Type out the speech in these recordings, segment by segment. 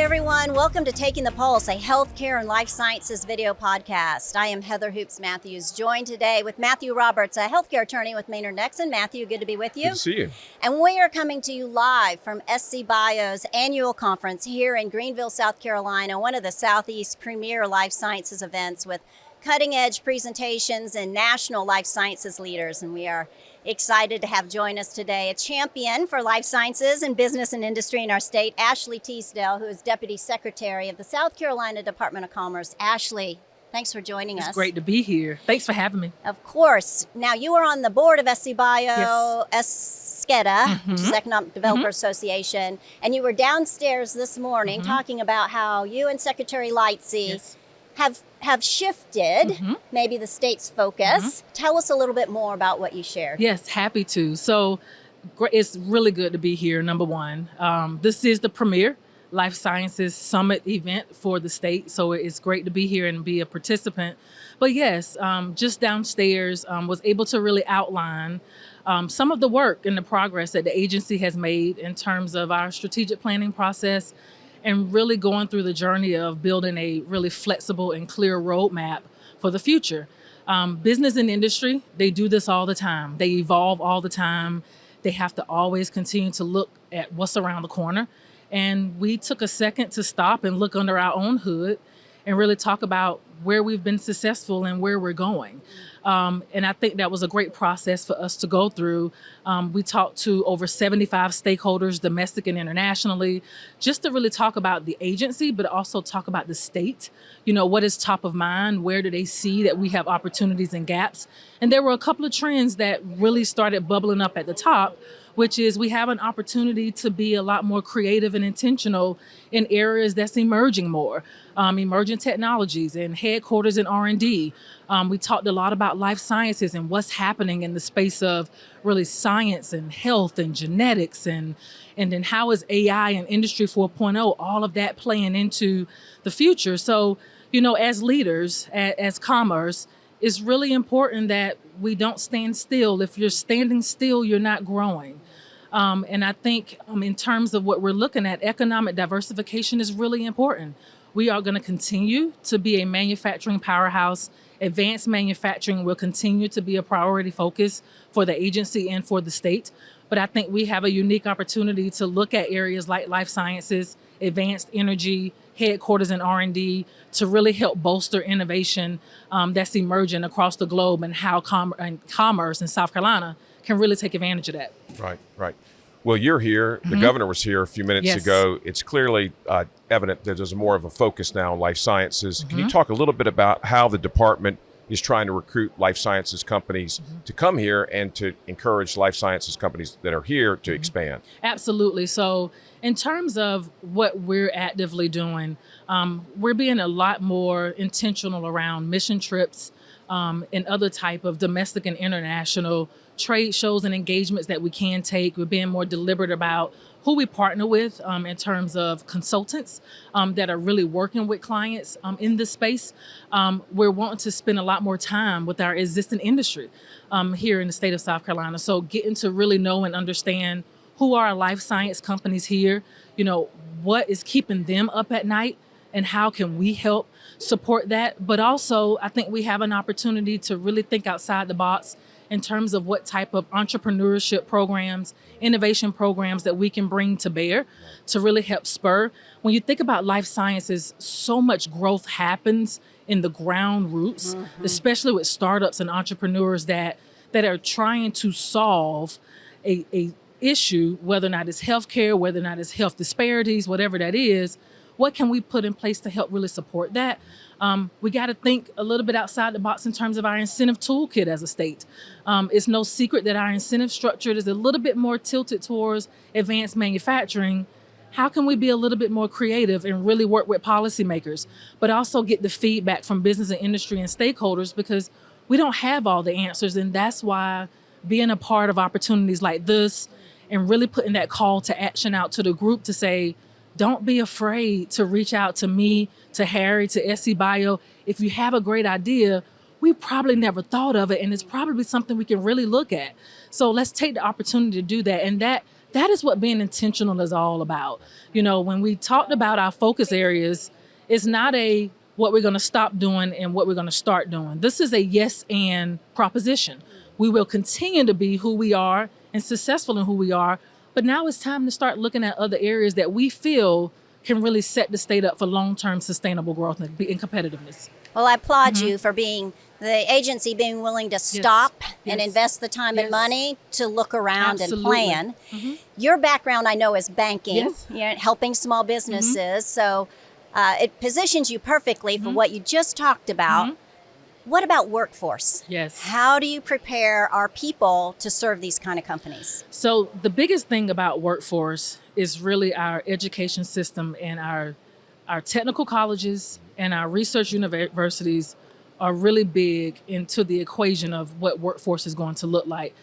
everyone. Welcome to Taking the Pulse, a healthcare and life sciences video podcast. I am Heather Hoops Matthews, joined today with Matthew Roberts, a healthcare attorney with Maynard Nexsen. Matthew, good to be with you. Good to see you. And we are coming to you live from SCbio's annual conference here in Greenville, South Carolina, one of the Southeast's premier life sciences events with cutting-edge presentations and national life sciences leaders. And we are excited to have join us today a champion for life sciences and business and industry in our state, Ashely Teasdel, who is Deputy Secretary of the South Carolina Department of Commerce. Ashely, thanks for joining us. It's great to be here. Thanks for having me. Of course. Now, you are on the board of SCbio, SCDOC, which is Economic Developer Association, and you were downstairs this morning talking about how you and Secretary Lightsey have shifted maybe the state's focus. Tell us a little bit more about what you shared. Yes, happy to. So it's really good to be here, number one. This is the premier Life Sciences Summit event for the state, so it's great to be here and be a participant. But yes, just downstairs, was able to really outline some of the work and the progress that the agency has made in terms of our strategic planning process and really going through the journey of building a really flexible and clear roadmap for the future. Business and industry, they do this all the time. They evolve all the time. They have to always continue to look at what's around the corner. And we took a second to stop and look under our own hood and really talk about where we've been successful and where we're going. And I think that was a great process for us to go through. We talked to over 75 stakeholders, domestic and internationally, just to really talk about the agency, but also talk about the state. You know, what is top of mind? Where do they see that we have opportunities and gaps? And there were a couple of trends that really started bubbling up at the top, which is we have an opportunity to be a lot more creative and intentional in areas that's emerging more, emerging technologies and headquarters and R&D. We talked a lot about life sciences and what's happening in the space of really science and health and genetics and then how is AI and Industry 4.0, all of that playing into the future. So, you know, as leaders, as commerce, it's really important that we don't stand still. If you're standing still, you're not growing. And I think in terms of what we're looking at, economic diversification is really important. We are going to continue to be a manufacturing powerhouse. Advanced manufacturing will continue to be a priority focus for the agency and for the state. But I think we have a unique opportunity to look at areas like life sciences, advanced energy, headquarters and R&D to really help bolster innovation that's emerging across the globe and how commerce in South Carolina can really take advantage of that. Right. Well, you're here. The governor was here a few minutes ago. It's clearly evident that there's more of a focus now on life sciences. Can you talk a little bit about how the department is trying to recruit life sciences companies to come here and to encourage life sciences companies that are here to expand? Absolutely. So in terms of what we're actively doing, we're being a lot more intentional around mission trips and other type of domestic and international trade shows and engagements that we can take. We're being more deliberate about who we partner with in terms of consultants that are really working with clients in this space. We're wanting to spend a lot more time with our existing industry here in the state of South Carolina. So getting to really know and understand who are our life science companies here, you know, what is keeping them up at night and how can we help support that. But also, I think we have an opportunity to really think outside the box in terms of what type of entrepreneurship programs, innovation programs that we can bring to bear to really help spur. When you think about life sciences, so much growth happens in the ground roots, especially with startups and entrepreneurs that are trying to solve a issue, whether or not it's healthcare, whether or not it's health disparities, whatever that is. What can we put in place to help really support that? We got to think a little bit outside the box in terms of our incentive toolkit as a state. It's no secret that our incentive structure is a little bit more tilted towards advanced manufacturing. How can we be a little bit more creative and really work with policymakers, but also get the feedback from business and industry and stakeholders, because we don't have all the answers. And that's why being a part of opportunities like this and really putting that call to action out to the group to say, don't be afraid to reach out to me, to Harry, to SCbio. If you have a great idea, we probably never thought of it, and it's probably something we can really look at. So let's take the opportunity to do that. And that That is what being intentional is all about. When we talked about our focus areas, it's not a what we're going to stop doing and what we're going to start doing. This is a yes and proposition. We will continue to be who we are and successful in who we are, but now it's time to start looking at other areas that we feel can really set the state up for long-term sustainable growth and competitiveness. Well, I applaud you for being the agency being willing to stop and invest the time and money to look around and plan. Your background, I know, is banking, helping small businesses. So it positions you perfectly for what you just talked about. What about workforce? Yes. How do you prepare our people to serve these kind of companies? So the biggest thing about workforce is really our education system, and our technical colleges and our research universities are really big into the equation of what workforce is going to look like.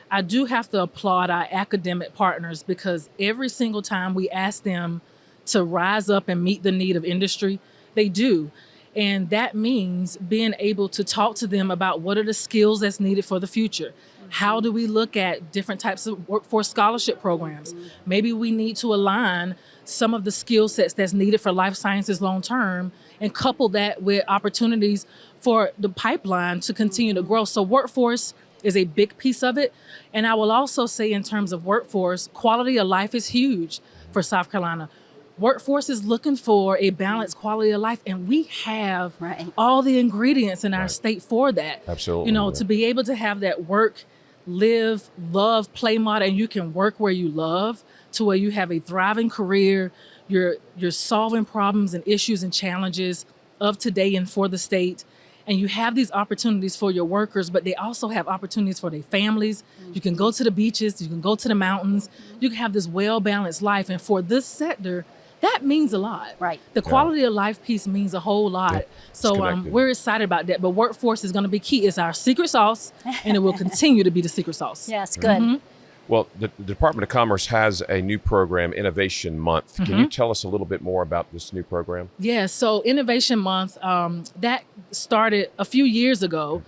I do have to applaud our academic partners, because every single time we ask them to rise up and meet the need of industry, they do. And that means being able to talk to them about what are the skills that's needed for the future. How do we look at different types of workforce scholarship programs? Maybe we need to align some of the skill sets that's needed for life sciences long term and couple that with opportunities for the pipeline to continue to grow. So workforce is a big piece of it. And I will also say, in terms of workforce, quality of life is huge for South Carolina. Workforce is looking for a balanced quality of life, and we have all the ingredients in our state for that. Absolutely. To be able to have that work, live, love, play model, and you can work where you love, to where you have a thriving career, you're solving problems and issues and challenges of today and for the state. And you have these opportunities for your workers, but they also have opportunities for their families. You can go to the beaches, you can go to the mountains, you can have this well-balanced life. And for this sector, that means a lot. Right. The quality of life piece means a whole lot. Yeah. So we're excited about that. But workforce is going to be key. It's our secret sauce, and it will continue to be the secret sauce. Yes, good. Well, the Department of Commerce has a new program, Innovation Month. Can you tell us a little bit more about this new program? Yeah, so Innovation Month, that started a few years ago,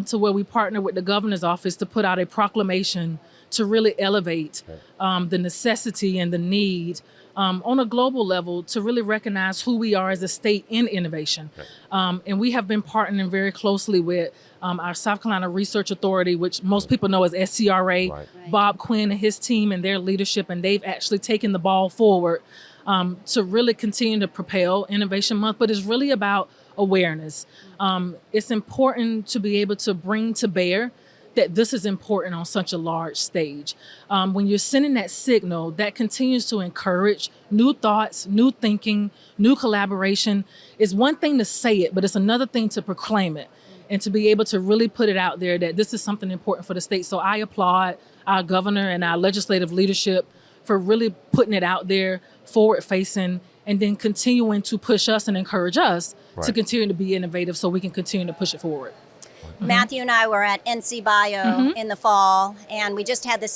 to where we partnered with the governor's office to put out a proclamation to really elevate the necessity and the need on a global level to really recognize who we are as a state in innovation. And we have been partnering very closely with our South Carolina Research Authority, which most people know as SCRA, Bob Quinn and his team and their leadership, and they've actually taken the ball forward to really continue to propel Innovation Month. But it's really about awareness. It's important to be able to bring to bear that this is important on such a large stage. When you're sending that signal, that continues to encourage new thoughts, new thinking, new collaboration. It's one thing to say it, but it's another thing to proclaim it and to be able to really put it out there that this is something important for the state. So I applaud our governor and our legislative leadership for really putting it out there, forward facing, and then continuing to push us and encourage us to continue to be innovative so we can continue to push it forward. Matthew and I were at SCBio in the fall, and we just had the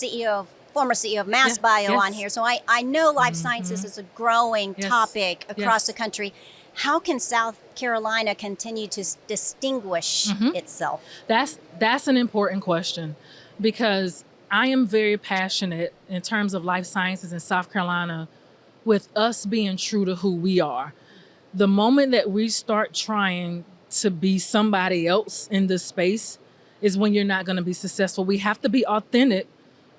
former CEO of SCBio on here. So I know life sciences is a growing topic across the country. How can South Carolina continue to distinguish itself? That's an important question, because I am very passionate in terms of life sciences in South Carolina with us being true to who we are. The moment that we start trying to be somebody else in this space is when you're not going to be successful. We have to be authentic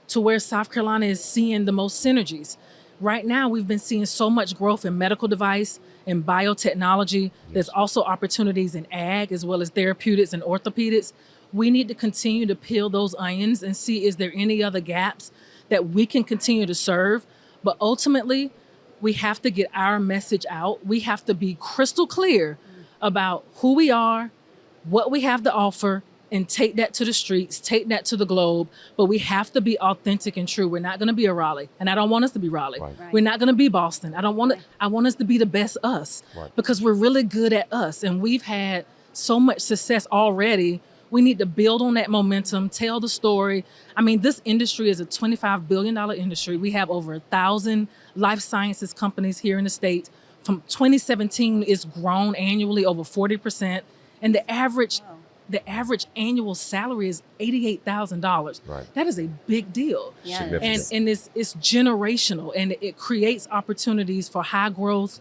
to where South Carolina is seeing the most synergies. Right now, we've been seeing so much growth in medical device and biotechnology. There's also opportunities in ag as well as therapeutics and orthopedics. We need to continue to peel those onions and see, is there any other gaps that we can continue to serve? But ultimately, we have to get our message out. We have to be crystal clear about who we are, what we have to offer, and take that to the streets, take that to the globe. But we have to be authentic and true. We're not going to be a Raleigh, and I don't want us to be Raleigh. We're not going to be Boston. I want us to be the best us, because we're really good at us, and we've had so much success already. We need to build on that momentum, tell the story. I mean, this industry is a $25 billion industry. We have over 1,000 life sciences companies here in the state. From 2017, it's grown annually over 40%. And the average the average annual salary is $88,000. Right. That is a big deal. Yeah. Significant. And it's generational, and it creates opportunities for high growth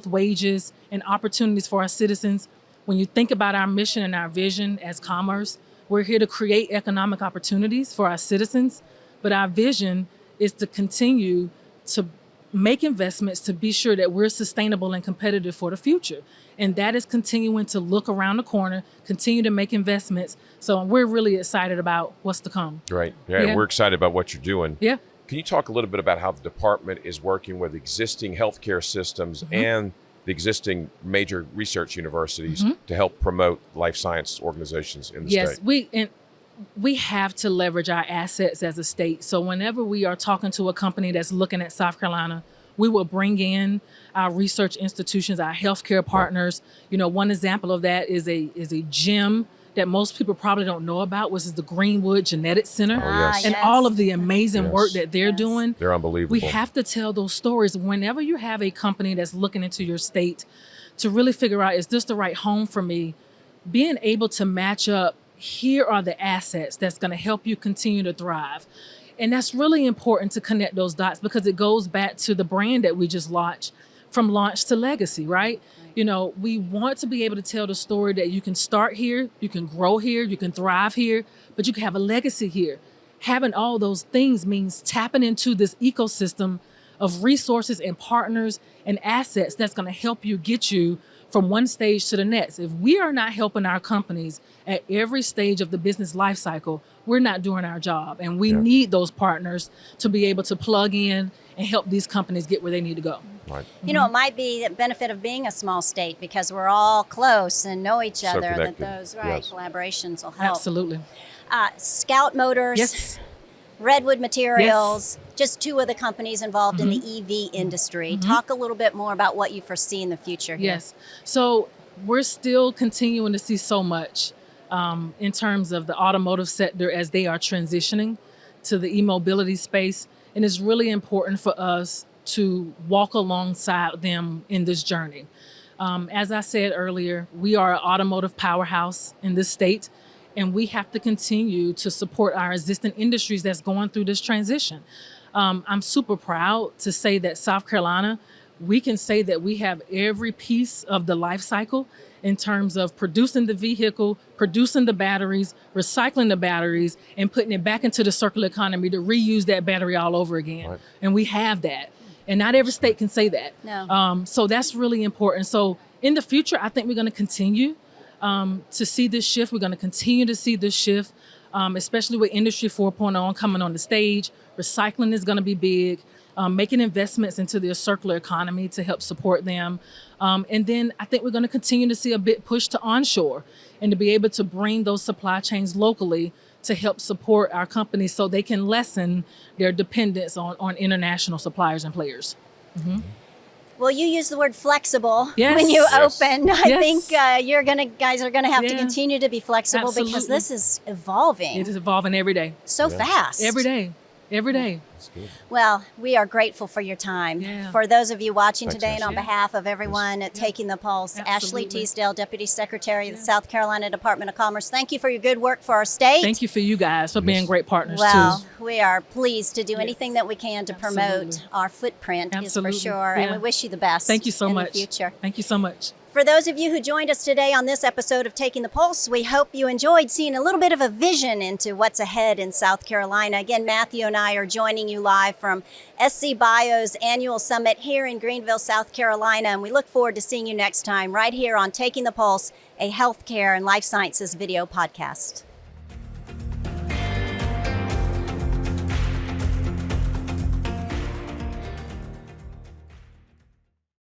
wages, and opportunities for our citizens. When you think about our mission and our vision as commerce, we're here to create economic opportunities for our citizens, but our vision is to continue to make investments to be sure that we're sustainable and competitive for the future. And that is continuing to look around the corner, continue to make investments. So we're really excited about what's to come. Right. Yeah. We're excited about what you're doing. Yeah. Can you talk a little bit about how the department is working with existing healthcare systems and the existing major research universities to help promote life science organizations in the state? Yes, we have to leverage our assets as a state. So whenever we are talking to a company that's looking at South Carolina, we will bring in our research institutions, our healthcare partners. You know, one example of that is a gym that most people probably don't know about, which is the Greenwood Genetics Center. Oh, yes. And all of the amazing Yes. work that they're doing. They're unbelievable. We have to tell those stories whenever you have a company that's looking into your state to really figure out, is this the right home for me? Being able to match up, here are the assets that's going to help you continue to thrive. And that's really important to connect those dots, because it goes back to the brand that we just launched, from launch to legacy, right? You know, we want to be able to tell the story that you can start here, you can grow here, you can thrive here, but you can have a legacy here. Having all those things means tapping into this ecosystem of resources and partners and assets that's going to help you get you from one stage to the next. If we are not helping our companies at every stage of the business life cycle, we're not doing our job. And we need those partners to be able to plug in and help these companies get where they need to go. Right. You know, it might be the benefit of being a small state because we're all close and know each So other. That connected. those Yes. collaborations will help. Absolutely. Scout Motors, Yes. Redwood Materials, just two of the companies involved in the EV industry. Talk a little bit more about what you foresee in the future here. Yes. So we're still continuing to see so much in terms of the automotive sector as they are transitioning to the e-mobility space. And it's really important for us to walk alongside them in this journey. As I said earlier, we are an automotive powerhouse in this state, and we have to continue to support our existing industries that's going through this transition. I'm super proud to say that South Carolina, we can say that we have every piece of the life cycle in terms of producing the vehicle, producing the batteries, recycling the batteries, and putting it back into the circular economy to reuse that battery all over again. Right. And we have that. And not every state can say that. No. So that's really important. So in the future, I think we're going to continue to see this shift. We're going to continue to see this shift, especially with Industry 4.0 coming on the stage. Recycling is going to be big. Making investments into the circular economy to help support them. And then I think we're going to continue to see a big push to onshore and to be able to bring those supply chains locally to help support our companies so they can lessen their dependence on international suppliers and players. Well, you use the word flexible Yes. when you Yes. open. I Yes. think guys are going to have to Yeah. continue to be flexible because Absolutely. this is evolving It is evolving every day. so fast. Every day. Every day. That's good. Well, we are grateful for your time. Yeah. For those of you watching Thanks, today and on Ashley. behalf of everyone at Taking the Pulse, Ashely Absolutely. Teasdel, Deputy Secretary of the South Carolina Department of Commerce, thank you for your good work for our state. Thank you for you guys for being great partners Well, too. we are pleased to do Yes. anything that we can to promote Absolutely. our footprint Absolutely. is for sure. And Yeah. we wish you the best Thank you so in much. the future. Thank you so much. For those of you who joined us today on this episode of Taking the Pulse, we hope you enjoyed seeing a little bit of a vision into what's ahead in South Carolina. Again, Matthew and I are joining you live from SCbio's annual summit here in Greenville, South Carolina, and we look forward to seeing you next time right here on Taking the Pulse, a healthcare and life sciences video podcast.